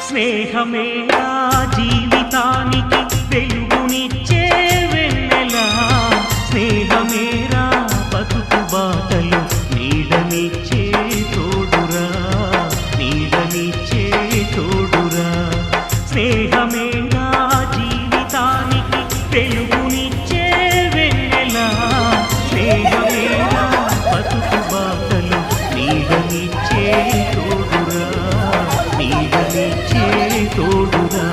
స్నేహమేరా జీవితానికి వెలుగునిచ్చే వెన్నెలా, స్నేహమేరా బతుకు బాటలు నీడనిచ్చే తోడురా, నీడనిచ్చే తోడురా. స్నేహమేరా జీవితానికి వెలుగునిచ్చే వెన్నెలా, స్నేహమేరా బతుకు బాటలు నీడనిచ్చే తోడురా, నీడనిచ్చే తోడురా.